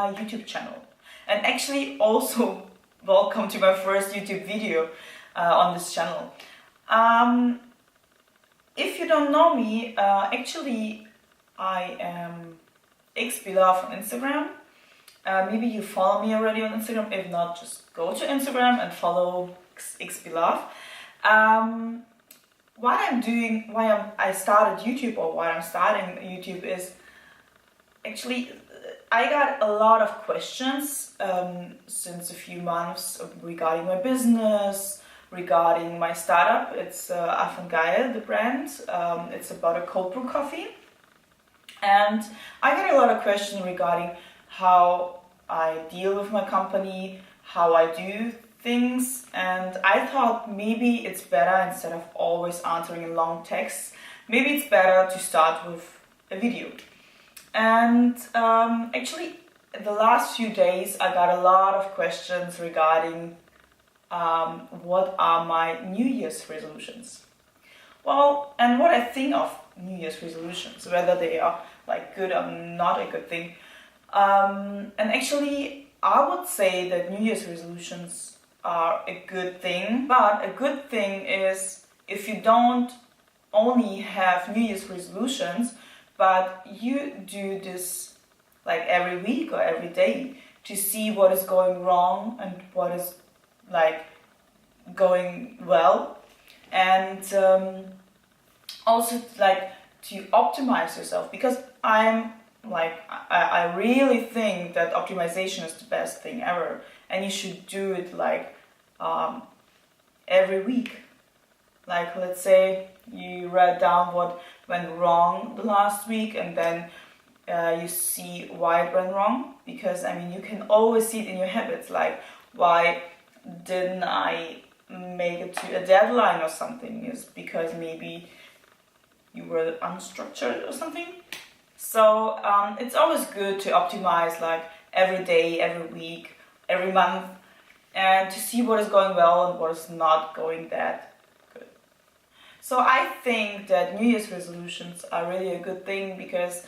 my YouTube channel. And actually also welcome to my first YouTube video on this channel. If you don't know me, actually I am Xbelove on Instagram. Maybe you follow me already on Instagram. If not, just go to Instagram and follow Xbelove. Why I started YouTube, or why I'm starting YouTube, is actually I got a lot of questions since a few months regarding my business, regarding my startup. It's Afengeil, the brand. It's about a cold brew coffee. And I got a lot of questions regarding how I deal with my company, how I do things, and I thought maybe it's better, instead of always answering in long texts, maybe it's better to start with a video. And actually the last few days I got a lot of questions regarding what are my New Year's resolutions. Well, and what I think of New Year's resolutions, whether they are like good or not a good thing. And actually I would say that New Year's resolutions are a good thing, but a good thing is if you don't only have New Year's resolutions, but you do this like every week or every day to see what is going wrong and what is like going well, and also like to optimize yourself, because I really think that optimization is the best thing ever, and you should do it like every week. Like, let's say you write down what went wrong the last week, and then you see why it went wrong, because I mean you can always see it in your habits, like why didn't I make it to a deadline or something, is because maybe you were unstructured or something. So it's always good to optimize like every day, every week, every month, and to see what is going well and what is not going that good. So I think that New Year's resolutions are really a good thing, because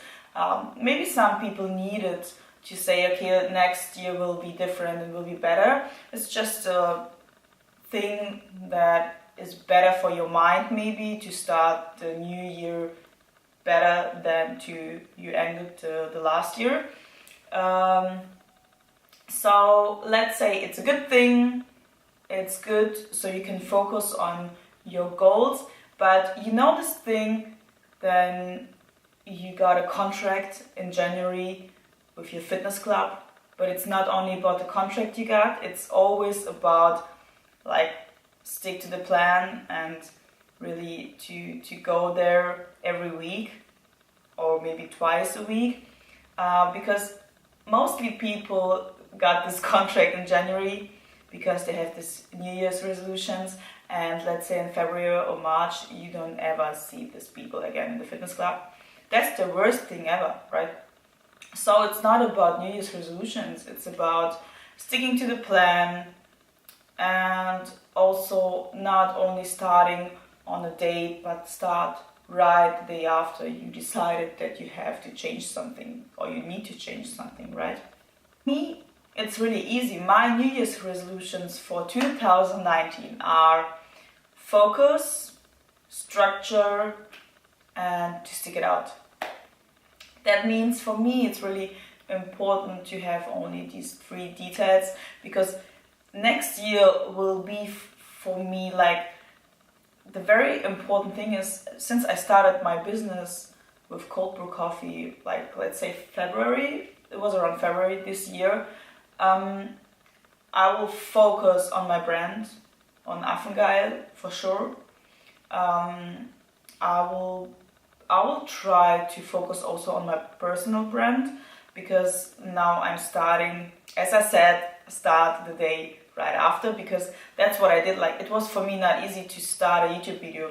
maybe some people need it to say, okay, next year will be different and will be better. It's just a thing that is better for your mind, maybe, to start the new year better than to you ended the last year. So let's say it's a good thing, it's good so you can focus on your goals, but you know this thing, then you got a contract in January with your fitness club, but it's not only about the contract you got, it's always about like stick to the plan and really to go there every week or maybe twice a week, because mostly people got this contract in January because they have this New Year's resolutions, and let's say in February or March you don't ever see these people again in the fitness club. That's the worst thing ever, right? So it's not about New Year's resolutions, it's about sticking to the plan, and also not only starting on a date, but start right the day after you decided that you have to change something or you need to change something, right? Me, it's really easy. My New Year's resolutions for 2019 are focus, structure, and to stick it out. That means for me it's really important to have only these 3 details, because next year will be for me like the very important thing is, since I started my business with cold brew coffee, like let's say February, it was around February this year, I will focus on my brand, on Afengeil for sure. I will try to focus also on my personal brand, because now I'm starting, as I said, start the day right after, because that's what I did. Like, it was for me not easy to start a YouTube video.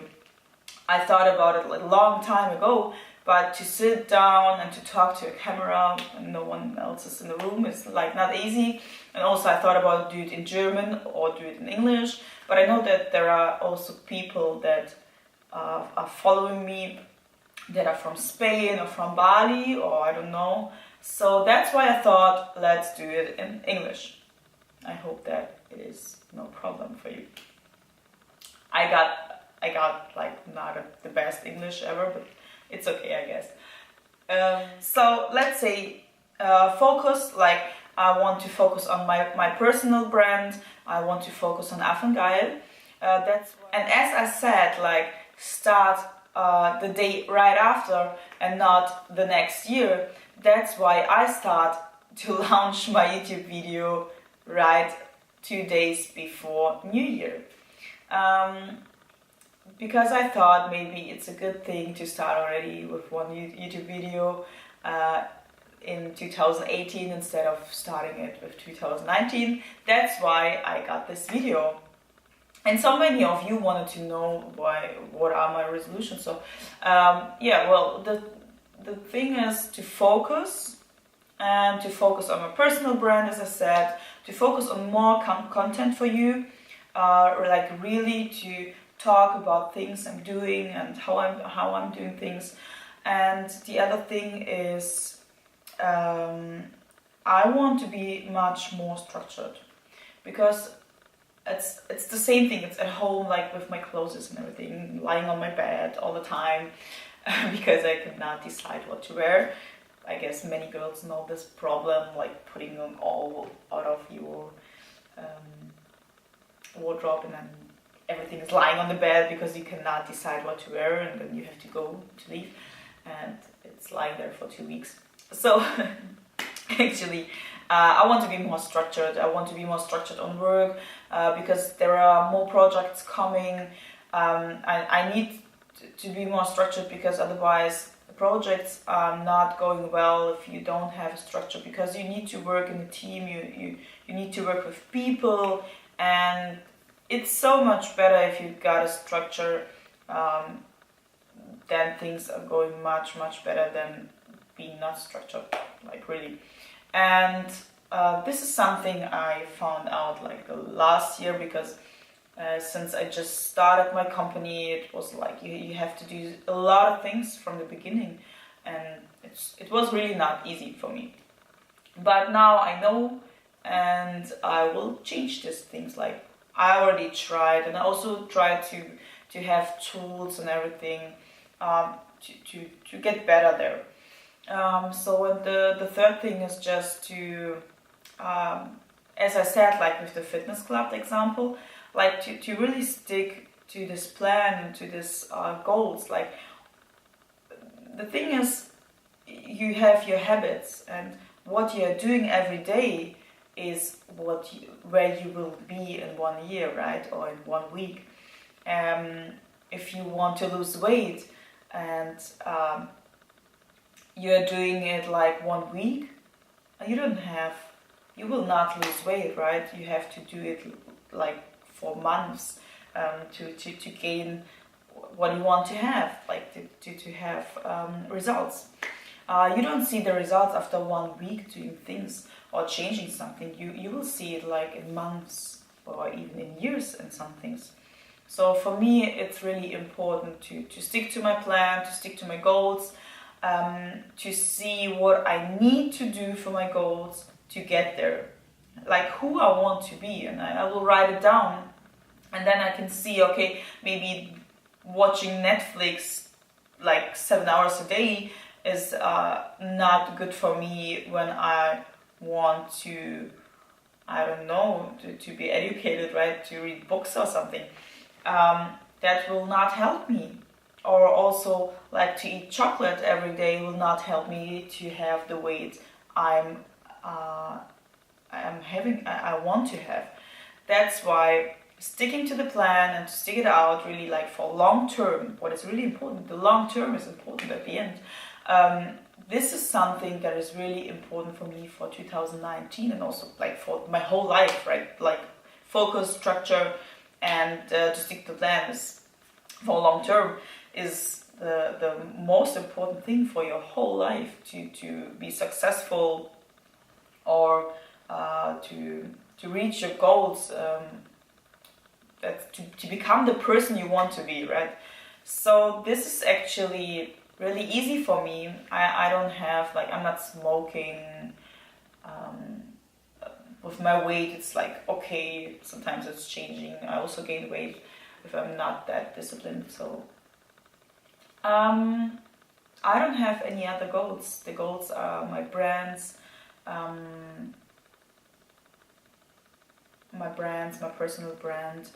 I thought about it a long time ago, but to sit down and to talk to a camera and no one else is in the room is like not easy. And also I thought about do it in German or do it in English, but I know that there are also people that are following me that are from Spain or from Bali, or I don't know. So that's why I thought, let's do it in English. I hope that it is no problem for you. I got like not the best English ever, but it's okay, I guess. So let's say focus, like I want to focus on my personal brand. I want to focus on Affengeil. And as I said, like start the day right after and not the next year. That's why I start to launch my YouTube video right 2 days before New Year. Because I thought maybe it's a good thing to start already with one YouTube video in 2018 instead of starting it with 2019. That's why I got this video. And so many of you wanted to know what are my resolutions. So yeah, well, the thing is to focus and to focus on my personal brand, as I said, to focus on more content for you, or like really to talk about things I'm doing and how I'm doing things. And the other thing is I want to be much more structured, because it's the same thing. It's at home, like with my clothes and everything, lying on my bed all the time because I cannot decide what to wear. I guess many girls know this problem, like putting them all out of your wardrobe, and then everything is lying on the bed because you cannot decide what to wear, and then you have to go to leave and it's lying there for 2 weeks. So actually I want to be more structured. I want to be more structured on work because there are more projects coming. I need to be more structured, because otherwise the projects are not going well if you don't have a structure, because you need to work in a team, you need to work with people, and it's so much better if you got a structure. Then things are going much better than being not structured, like really. And this is something I found out like the last year, because since I just started my company, it was like you have to do a lot of things from the beginning, and it was really not easy for me. But now I know, and I will change these things. Like I already tried, and I also tried to have tools and everything to get better there. So the third thing is just to, as I said, like with the fitness club example, like to really stick to this plan and to this goals. Like the thing is, you have your habits, and what you are doing every day is where you will be in 1 year, right, or in 1 week. If you want to lose weight and you're doing it like 1 week, you will not lose weight, right? You have to do it like for months to gain what you want to have, like to have results. You don't see the results after 1 week doing things or changing something. You will see it like in months or even in years in some things. So for me, it's really important to stick to my plan, to stick to my goals, to see what I need to do for my goals to get there, like who I want to be, and I will write it down, and then I can see, okay, maybe watching Netflix like 7 hours a day is not good for me when I want to, I don't know, to be educated, right, to read books or something. That will not help me. Or also, like to eat chocolate every day will not help me to have the weight I want to have. That's why sticking to the plan and to stick it out really, like for long term, what is really important, the long term is important at the end. This is something that is really important for me for 2019, and also like for my whole life, right? Like focus, structure, and to stick to the plan is for long term is the most important thing for your whole life to be successful, or to reach your goals, to become the person you want to be, right? So this is actually really easy for me. I don't have, like, I'm not smoking. With my weight, it's like, okay, sometimes it's changing. I also gain weight if I'm not that disciplined. So I don't have any other goals. The goals are my brands, my personal brand,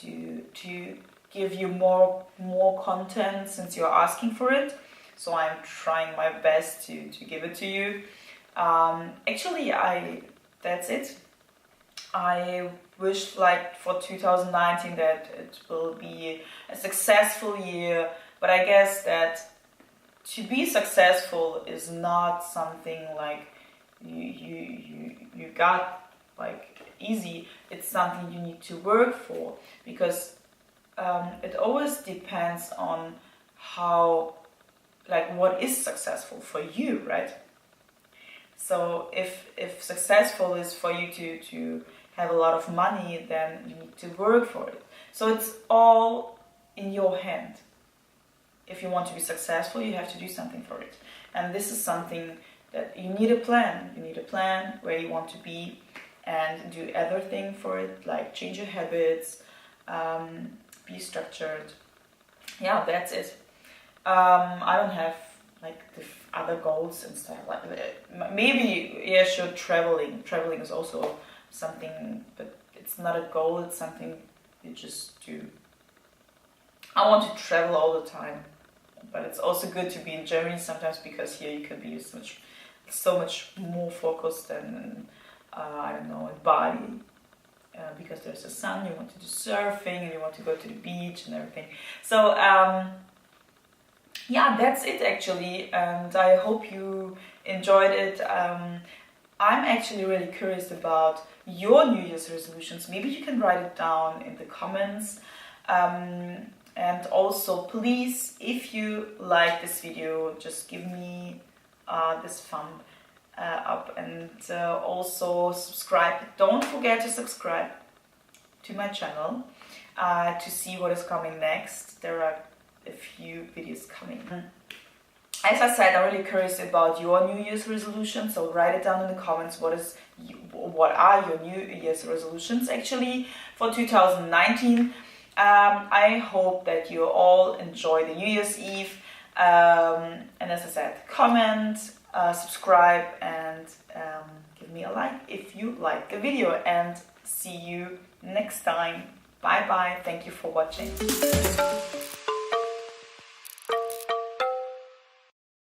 to give you more content since you're asking for it. So I'm trying my best to give it to you. Actually, that's it. I wish, like, for 2019 that it will be a successful year, but I guess that to be successful is not something like you got, like, easy. It's something you need to work for, because it always depends on how, like, what is successful for you, right? So if successful is for you to have a lot of money, then you need to work for it. So it's all in your hand. If you want to be successful, you have to do something for it. And this is something that you need a plan. You need a plan where you want to be and do everything for it, like change your habits, be structured. Yeah, that's it. I don't have, like, the other goals and stuff like that. Maybe, yeah, sure, traveling. Traveling is also something, but it's not a goal, it's something you just do. I want to travel all the time, but it's also good to be in Germany sometimes, because here you can be so much more focused than, I don't know, in Bali. Because there's the sun, you want to do surfing, and you want to go to the beach and everything. So, yeah, that's it actually, and I hope you enjoyed it. I'm actually really curious about your New Year's resolutions. Maybe you can write it down in the comments. And also, please, if you like this video, just give me this thumb up, and also subscribe. Don't forget to subscribe to my channel to see what is coming next. There are a few videos coming. As I said, I'm really curious about your New Year's resolutions, so write it down in the comments. What are your New Year's resolutions actually for 2019? I hope that you all enjoy the New Year's Eve, and as I said, comment, subscribe, and give me a like if you like the video, and see you next time. Bye bye. Thank you for watching.